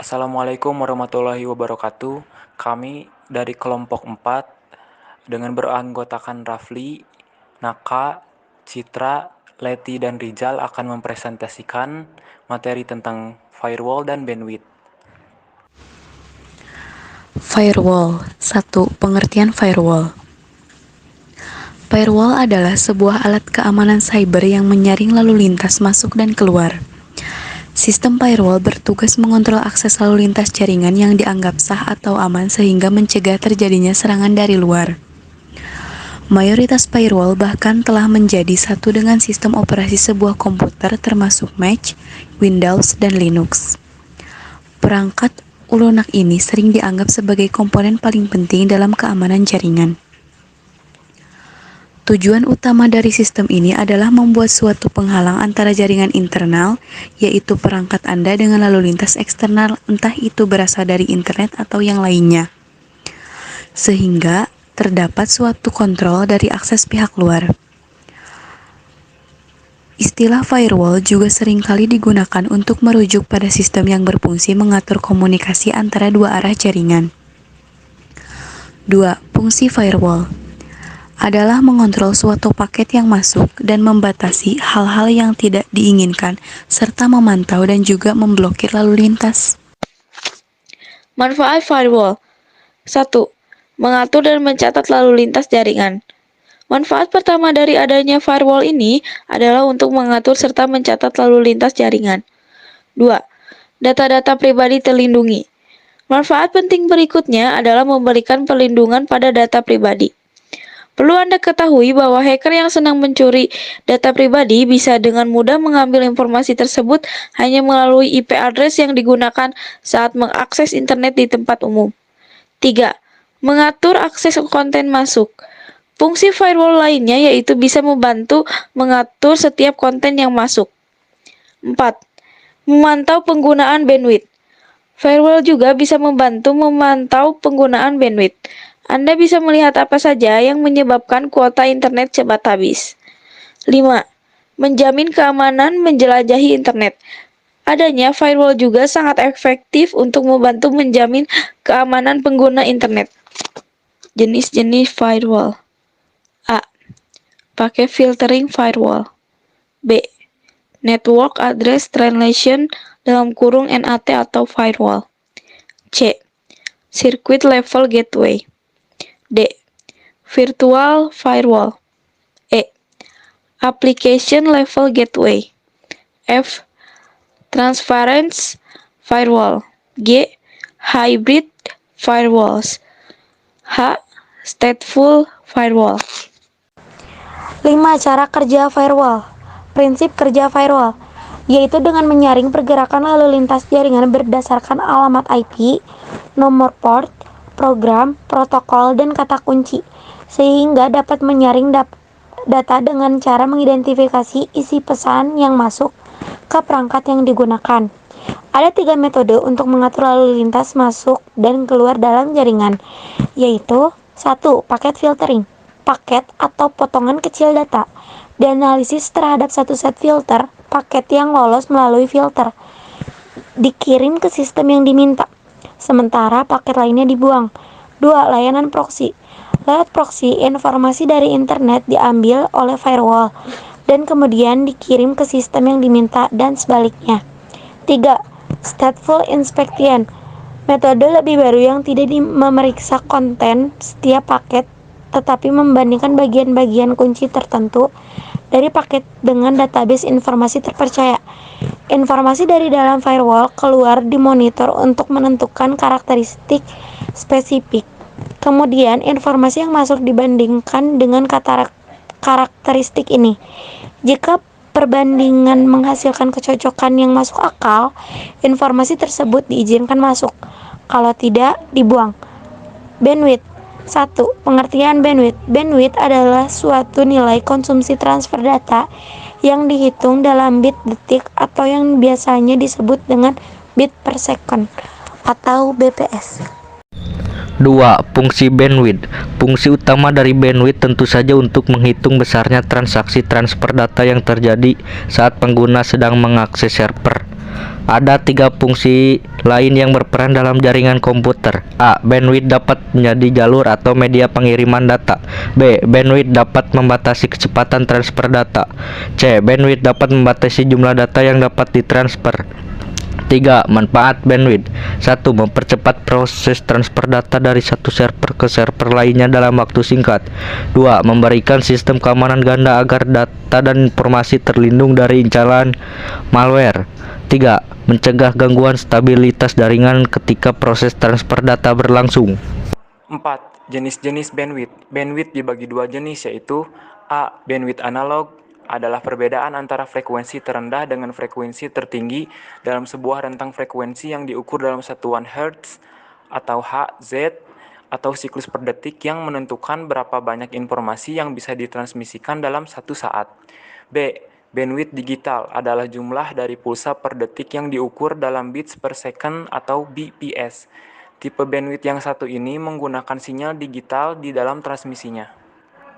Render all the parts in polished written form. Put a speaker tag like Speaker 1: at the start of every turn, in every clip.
Speaker 1: Assalamualaikum warahmatullahi wabarakatuh. Kami dari kelompok 4 dengan beranggotakan Rafli, Naka, Citra, Leti, dan Rizal akan mempresentasikan materi tentang firewall dan bandwidth.
Speaker 2: Firewall. 1. Pengertian firewall. Firewall adalah sebuah alat keamanan cyber yang menyaring lalu lintas masuk dan keluar. Sistem firewall bertugas mengontrol akses lalu lintas jaringan yang dianggap sah atau aman sehingga mencegah terjadinya serangan dari luar. Mayoritas firewall bahkan telah menjadi satu dengan sistem operasi sebuah komputer termasuk Mac, Windows, dan Linux. Perangkat lunak ini sering dianggap sebagai komponen paling penting dalam keamanan jaringan. Tujuan utama dari sistem ini adalah membuat suatu penghalang antara jaringan internal, yaitu perangkat Anda dengan lalu lintas eksternal, entah itu berasal dari internet atau yang lainnya, sehingga terdapat suatu kontrol dari akses pihak luar. Istilah firewall juga seringkali digunakan untuk merujuk pada sistem yang berfungsi mengatur komunikasi antara dua arah jaringan. 2. Fungsi firewall adalah mengontrol suatu paket yang masuk dan membatasi hal-hal yang tidak diinginkan, serta memantau dan juga memblokir lalu lintas.
Speaker 3: Manfaat firewall. 1. Mengatur dan mencatat lalu lintas jaringan. Manfaat pertama dari adanya firewall ini adalah untuk mengatur serta mencatat lalu lintas jaringan. 2. Data-data pribadi terlindungi. Manfaat penting berikutnya adalah memberikan perlindungan pada data pribadi. Perlu Anda ketahui bahwa hacker yang senang mencuri data pribadi bisa dengan mudah mengambil informasi tersebut hanya melalui IP address yang digunakan saat mengakses internet di tempat umum. 3. Mengatur akses konten masuk. Fungsi firewall lainnya yaitu bisa membantu mengatur setiap konten yang masuk. 4. Memantau penggunaan bandwidth. Firewall juga bisa membantu memantau penggunaan bandwidth. Anda bisa melihat apa saja yang menyebabkan kuota internet cepat habis. 5. Menjamin keamanan menjelajahi internet. Adanya firewall juga sangat efektif untuk membantu menjamin keamanan pengguna internet. Jenis-jenis firewall. A. Pakai filtering firewall. B. Network Address Translation (NAT) atau firewall. C. Circuit Level Gateway. D. Virtual Firewall. E. Application Level Gateway. F. Transparent Firewall. G. Hybrid Firewalls. H. Stateful Firewall.
Speaker 4: 5. Cara kerja firewall. Prinsip kerja firewall yaitu dengan menyaring pergerakan lalu lintas jaringan berdasarkan alamat IP, nomor port, program, protokol, dan kata kunci, sehingga dapat menyaring data dengan cara mengidentifikasi isi pesan yang masuk ke perangkat yang digunakan. Ada 3 metode untuk mengatur lalu lintas masuk dan keluar dalam jaringan, yaitu 1. Paket filtering. Paket atau potongan kecil data dianalisis terhadap satu set filter. Paket yang lolos melalui filter dikirim ke sistem yang diminta, sementara paket lainnya dibuang. 2. Layanan proxy. Lewat proxy, informasi dari internet diambil oleh firewall dan kemudian dikirim ke sistem yang diminta dan sebaliknya. 3. Stateful inspection. Metode lebih baru yang tidak memeriksa konten setiap paket, tetapi membandingkan bagian-bagian kunci tertentu dari paket dengan database informasi terpercaya. Informasi dari dalam firewall keluar dimonitor untuk menentukan karakteristik spesifik. Kemudian informasi yang masuk dibandingkan dengan karakteristik ini. Jika perbandingan menghasilkan kecocokan yang masuk akal, informasi tersebut diizinkan masuk. Kalau tidak, dibuang. Bandwidth. 1. Pengertian bandwidth. Bandwidth adalah suatu nilai konsumsi transfer data yang dihitung dalam bit detik atau yang biasanya disebut dengan bit per second atau BPS.
Speaker 5: 2. Fungsi bandwidth. Fungsi utama dari bandwidth tentu saja untuk menghitung besarnya transaksi transfer data yang terjadi saat pengguna sedang mengakses server. Ada 3 fungsi lain yang berperan dalam jaringan komputer. A. Bandwidth dapat menjadi jalur atau media pengiriman data. B. Bandwidth dapat membatasi kecepatan transfer data. C. Bandwidth dapat membatasi jumlah data yang dapat ditransfer. 3. Manfaat bandwidth. 1. Mempercepat proses transfer data dari satu server ke server lainnya dalam waktu singkat. 2. Memberikan sistem keamanan ganda agar data dan informasi terlindung dari incaran malware. 3. Mencegah gangguan stabilitas jaringan ketika proses transfer data berlangsung.
Speaker 1: 4. Jenis-jenis bandwidth. Bandwidth dibagi dua jenis, yaitu A. Bandwidth analog adalah perbedaan antara frekuensi terendah dengan frekuensi tertinggi dalam sebuah rentang frekuensi yang diukur dalam satuan Hertz atau Hz atau siklus per detik yang menentukan berapa banyak informasi yang bisa ditransmisikan dalam satu saat. B. Bandwidth digital adalah jumlah dari pulsa per detik yang diukur dalam bits per second atau bps. Tipe bandwidth yang satu ini menggunakan sinyal digital di dalam transmisinya.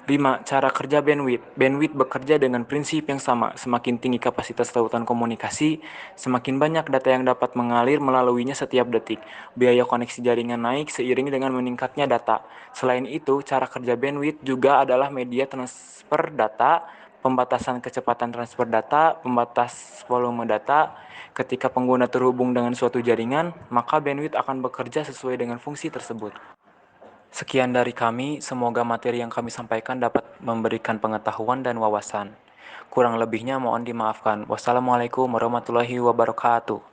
Speaker 1: 5. Cara kerja bandwidth. Bandwidth bekerja dengan prinsip yang sama. Semakin tinggi kapasitas lautan komunikasi, semakin banyak data yang dapat mengalir melaluinya setiap detik. Biaya koneksi jaringan naik seiring dengan meningkatnya data. Selain itu, cara kerja bandwidth juga adalah media transfer data, pembatasan kecepatan transfer data, pembatas volume data. Ketika pengguna terhubung dengan suatu jaringan, maka bandwidth akan bekerja sesuai dengan fungsi tersebut. Sekian dari kami, semoga materi yang kami sampaikan dapat memberikan pengetahuan dan wawasan. Kurang lebihnya mohon dimaafkan. Wassalamualaikum warahmatullahi wabarakatuh.